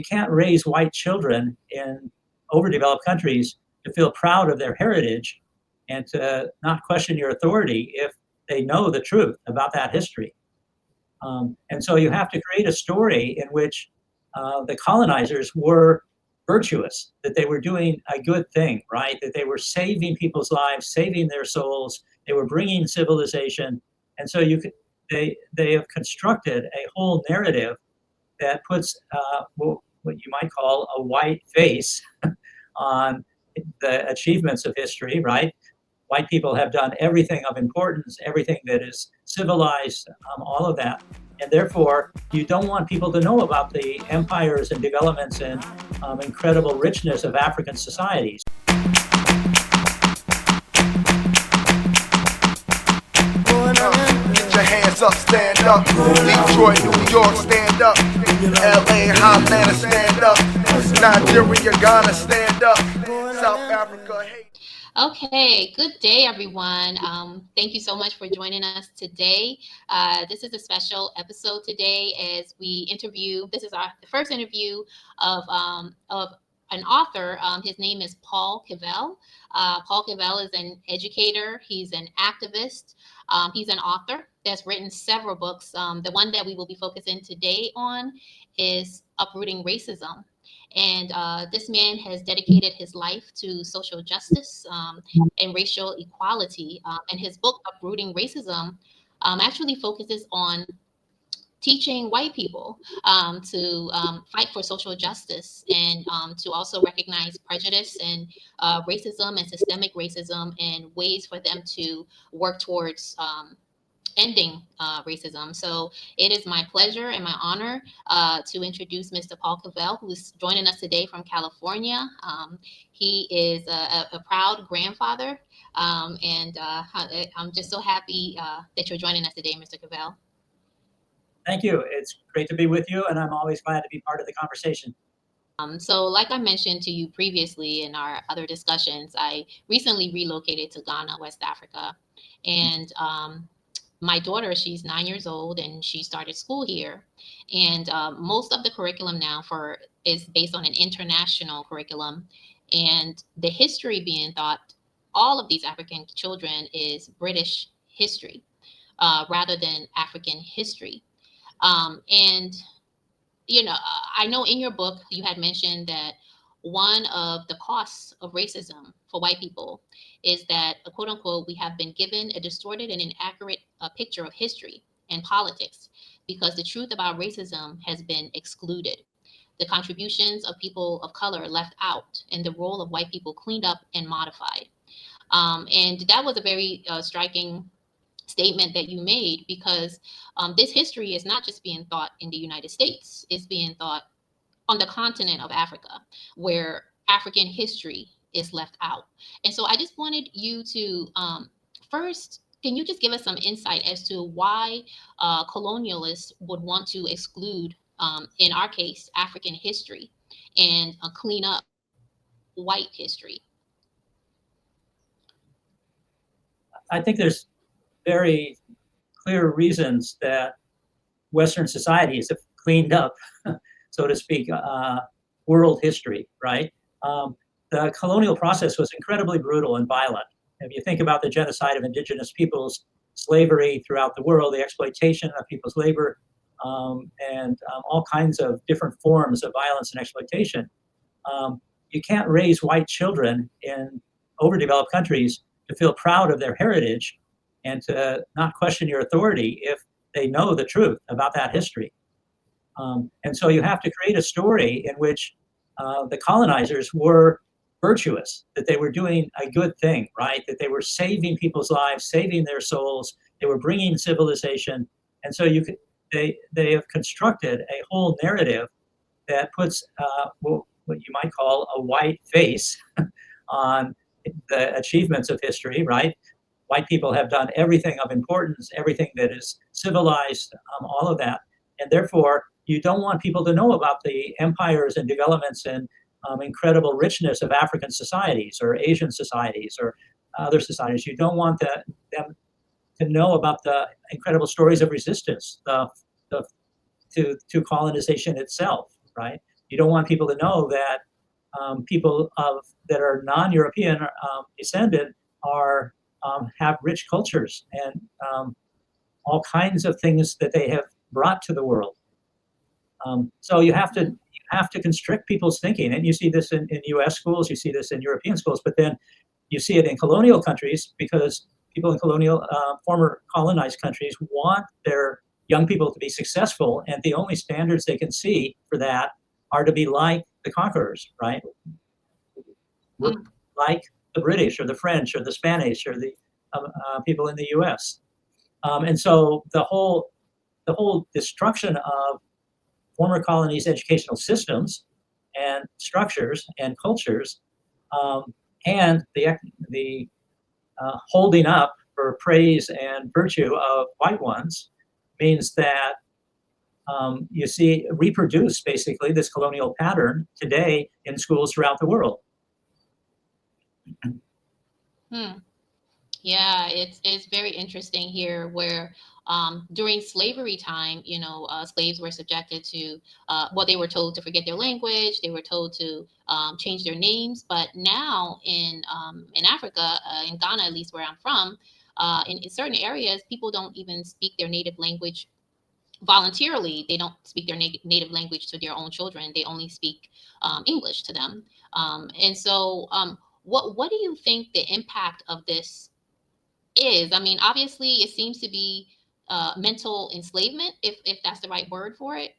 You can't raise white children in overdeveloped countries to feel proud of their heritage and to not question your authority if they know the truth about that history. And so you have to create a story in which the colonizers were virtuous, that they were doing a good thing, right? That they were saving people's lives, saving their souls. They were bringing civilization. And so they have constructed a whole narrative that puts what you might call a white face on the achievements of history, right? White people have done everything of importance, everything that is civilized, all of that. And therefore, you don't want people to know about the empires and developments and incredible richness of African societies. Get your hands up, stand up. Detroit, New York, stand up. LA, Atlanta, stand up. Nigeria, Ghana, stand up. South Africa, hey. Okay, good day, everyone. Thank you so much for joining us today. This is a special episode today as we interview. This is the first interview of an author. His name is Paul Kivel. Paul Kivel is an educator. He's an activist. He's an author that's written several books. The one that we will be focusing today on is Uprooting Racism. And this man has dedicated his life to social justice and racial equality. And his book, Uprooting Racism, actually focuses on teaching white people to fight for social justice and to also recognize prejudice and racism and systemic racism and ways for them to work towards ending racism. So it is my pleasure and my honor to introduce Mr. Paul Kivel, who is joining us today from California. He is a proud grandfather, and I'm just so happy that you're joining us today, Mr. Kivel. Thank you. It's great to be with you, and I'm always glad to be part of the conversation. So like I mentioned to you previously in our other discussions, I recently relocated to Ghana, West Africa, and my daughter, she's 9 years old and she started school here. And most of the curriculum now is based on an international curriculum. And the history being taught, all of these African children is British history rather than African history. And, you know, I know in your book, you had mentioned that one of the costs of racism for white people is that, quote unquote, we have been given a distorted and inaccurate picture of history and politics because the truth about racism has been excluded. The contributions of people of color left out and the role of white people cleaned up and modified. And that was a very striking statement that you made because this history is not just being taught in the United States, it's being taught on the continent of Africa, where African history is left out. And so I just wanted you to first, can you just give us some insight as to why colonialists would want to exclude, in our case, African history and clean up white history? I think there's very clear reasons that Western societies have cleaned up, so to speak, world history, right? The colonial process was incredibly brutal and violent. If you think about the genocide of indigenous peoples, slavery throughout the world, the exploitation of people's labor, and all kinds of different forms of violence and exploitation, you can't raise white children in overdeveloped countries to feel proud of their heritage and to not question your authority if they know the truth about that history. And so you have to create a story in which the colonizers were virtuous, that they were doing a good thing, right? That they were saving people's lives, saving their souls. They were bringing civilization. And so they have constructed a whole narrative that puts what you might call a white face on the achievements of history, right? White people have done everything of importance, everything that is civilized, all of that. And therefore, you don't want people to know about the empires and developments and incredible richness of African societies or Asian societies or other societies. You don't want them to know about the incredible stories of resistance to colonization itself, right? You don't want people to know that people that are non-European descended are have rich cultures and all kinds of things that they have brought to the world. So you have to constrict people's thinking, and you see this in U.S. schools, you see this in European schools, but then you see it in colonial countries because people in colonial former colonized countries want their young people to be successful, and the only standards they can see for that are to be like the conquerors, right? Mm, Like the British or the French or the Spanish or the people in the U.S. And so the whole destruction of former colonies' educational systems and structures and cultures, um, and the holding up for praise and virtue of white ones means that you see reproduce basically this colonial pattern today in schools throughout the world. mm. Yeah, it's very interesting here where during slavery time, slaves were subjected to, well, they were told to forget their language, they were told to change their names. But now in Africa, in Ghana, at least where I'm from, in certain areas, people don't even speak their native language voluntarily. They don't speak their native language to their own children. They only speak English to them. And so, what do you think the impact of this is? I mean, obviously, it seems to be mental enslavement, if that's the right word for it.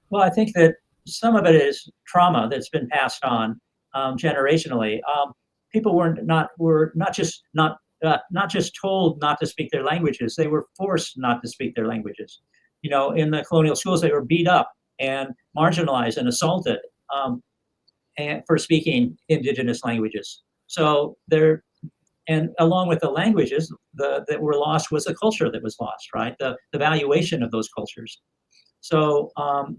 Well, I think that some of it is trauma that's been passed on generationally. People were not just not just told not to speak their languages; they were forced not to speak their languages. In the colonial schools, they were beat up and marginalized and assaulted and for speaking indigenous languages. So there, and along with the languages that were lost was the culture that was lost, right? The valuation of those cultures. So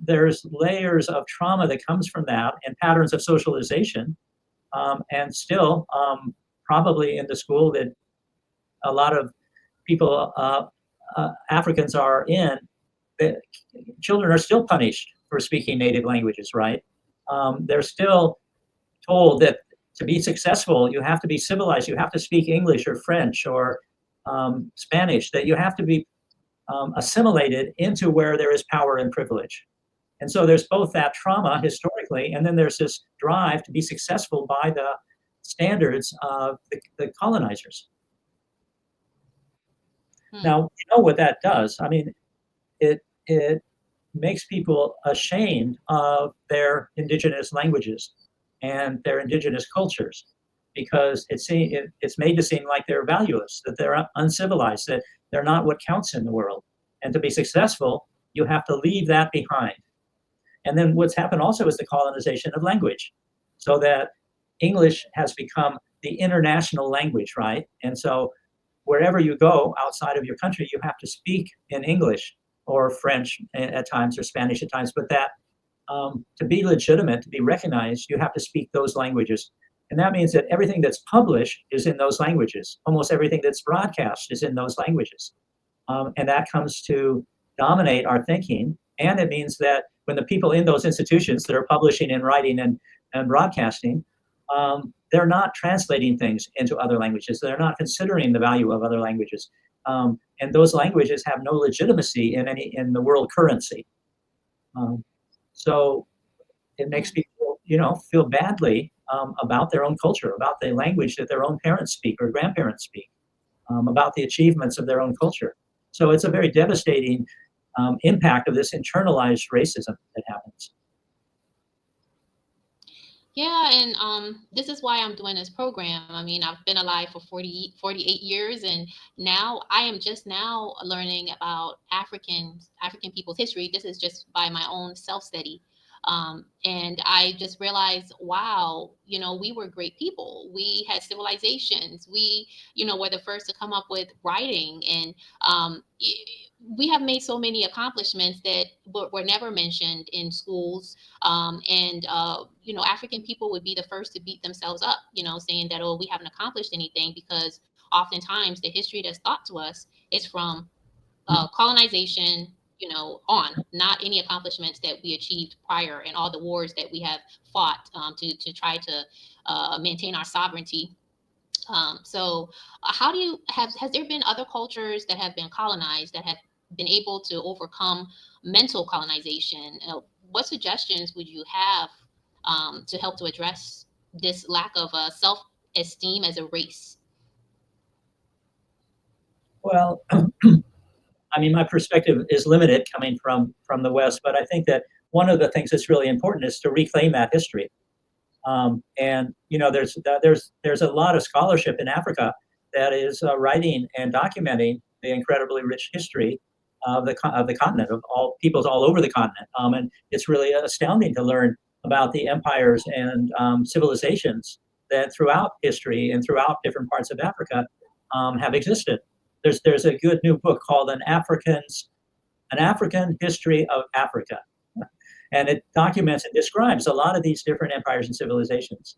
there's layers of trauma that comes from that and patterns of socialization, and still probably in the school that a lot of people, Africans are in, the children are still punished for speaking native languages, right? They're still told that to be successful, you have to be civilized, you have to speak English or French or Spanish, that you have to be assimilated into where there is power and privilege. And so there's both that trauma historically, and then there's this drive to be successful by the standards of the colonizers. Hmm. Now, you know what that does. I mean, it makes people ashamed of their indigenous languages and their indigenous cultures because it's made to seem like they're valueless, that they're uncivilized, that they're not what counts in the world. And to be successful, you have to leave that behind. And then what's happened also is the colonization of language, so that English has become the international language, right? And so wherever you go outside of your country, you have to speak in English or French at times or Spanish at times. But that to be legitimate, to be recognized, you have to speak those languages. And that means that everything that's published is in those languages. Almost everything that's broadcast is in those languages. And that comes to dominate our thinking. And it means that when the people in those institutions that are publishing and writing and broadcasting, they're not translating things into other languages. They're not considering the value of other languages. And those languages have no legitimacy in the world currency. Um, so it makes Hmm. people, feel badly about their own culture, about the language that their own parents speak or grandparents speak, about the achievements of their own culture. So it's a very devastating impact of this internalized racism that happens. Yeah, and this is why I'm doing this program. I mean, I've been alive for 48 years, and now I am just now learning about African people's history. This is just by my own self study. And I just realized, wow, we were great people. We had civilizations. We, were the first to come up with writing, and we have made so many accomplishments that were never mentioned in schools. And African people would be the first to beat themselves up, saying that, oh, we haven't accomplished anything, because oftentimes the history that's taught to us is from colonization, on, not any accomplishments that we achieved prior and all the wars that we have fought to try to maintain our sovereignty. So how do you has there been other cultures that have been colonized that have been able to overcome mental colonization? What suggestions would you have to help to address this lack of self-esteem as a race? Well, I mean, my perspective is limited coming from the West, but I think that one of the things that's really important is to reclaim that history. And there's a lot of scholarship in Africa that is writing and documenting the incredibly rich history of the continent, of all peoples all over the continent. And it's really astounding to learn about the empires and civilizations that throughout history and throughout different parts of Africa have existed. There's a good new book called An African History of Africa, and it documents and describes a lot of these different empires and civilizations.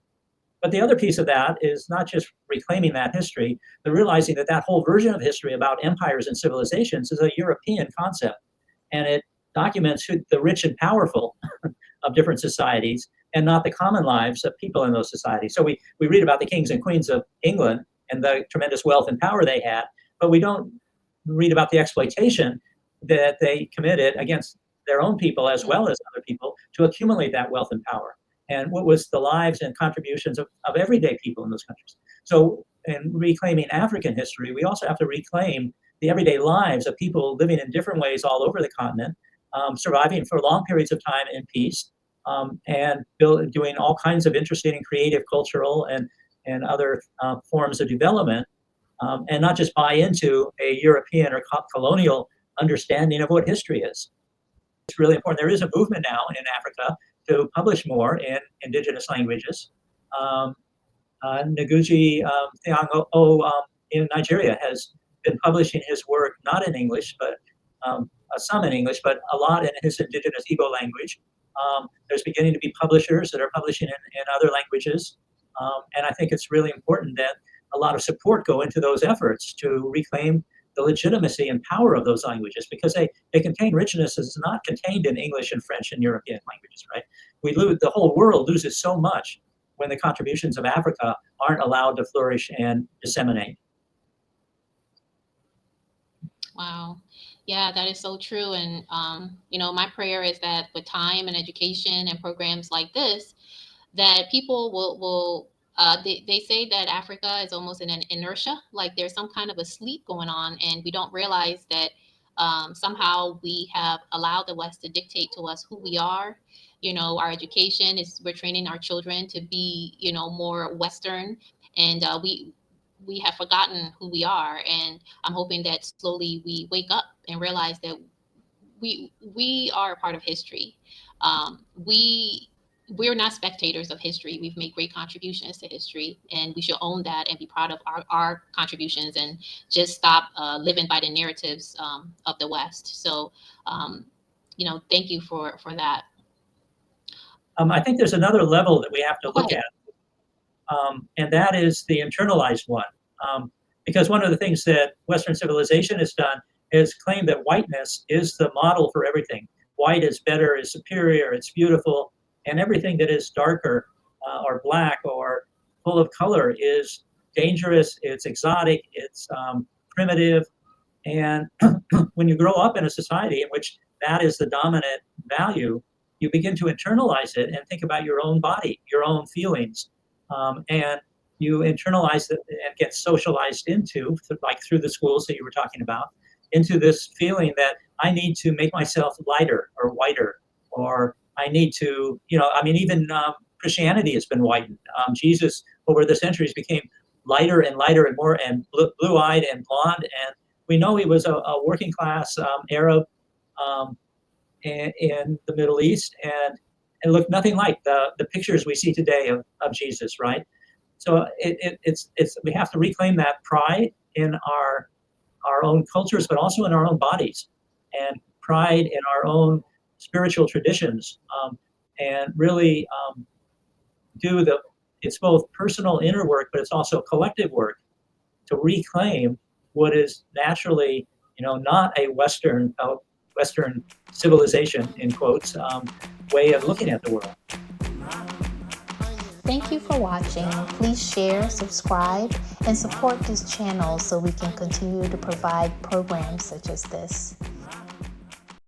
But the other piece of that is not just reclaiming that history, but realizing that that whole version of history about empires and civilizations is a European concept, and it documents the rich and powerful of different societies and not the common lives of people in those societies. So we read about the kings and queens of England and the tremendous wealth and power they had, but we don't read about the exploitation that they committed against their own people as well as other people to accumulate that wealth and power, and what was the lives and contributions of everyday people in those countries. So in reclaiming African history, we also have to reclaim the everyday lives of people living in different ways all over the continent, surviving for long periods of time in peace, and doing all kinds of interesting and creative cultural and other forms of development, and not just buy into a European or colonial understanding of what history is. It's really important. There is a movement now in Africa to publish more in indigenous languages. Ngugi Thiong'o in Nigeria has been publishing his work not in English, but some in English, but a lot in his indigenous Igbo language. There's beginning to be publishers that are publishing in other languages. And I think it's really important that a lot of support go into those efforts to reclaim the legitimacy and power of those languages, because they contain richness that's not contained in English and French and European languages, right? The whole world loses so much when the contributions of Africa aren't allowed to flourish and disseminate. Wow. Yeah, that is so true. And, my prayer is that with time and education and programs like this, that people will they say that Africa is almost in an inertia, like there's some kind of a sleep going on, and we don't realize that somehow we have allowed the West to dictate to us who we are. Our education is we're training our children to be, more Western, and we have forgotten who we are. And I'm hoping that slowly we wake up and realize that we are a part of history. We're not spectators of history. We've made great contributions to history, and we should own that and be proud of our contributions, and just stop living by the narratives of the West. So, thank you for that. I think there's another level that we have to look at, and that is the internalized one. Because one of the things that Western civilization has done is claim that whiteness is the model for everything. White is better, is superior, it's beautiful, and everything that is darker or black or full of color is dangerous, it's exotic, it's primitive. And when you grow up in a society in which that is the dominant value, you begin to internalize it and think about your own body, your own feelings, and you internalize it and get socialized into, like through the schools that you were talking about, into this feeling that I need to make myself lighter or whiter, or I need to, even Christianity has been whitened. Jesus, over the centuries, became lighter and lighter and more and blue-eyed and blonde. And we know he was a working class Arab in the Middle East, and looked nothing like the pictures we see today of Jesus, right? So it's we have to reclaim that pride in our own cultures, but also in our own bodies, and pride in our own spiritual traditions, and really it's both personal inner work, but it's also collective work to reclaim what is naturally, not a Western Western civilization, in quotes, way of looking at the world. Thank you for watching. Please share, subscribe, and support this channel so we can continue to provide programs such as this.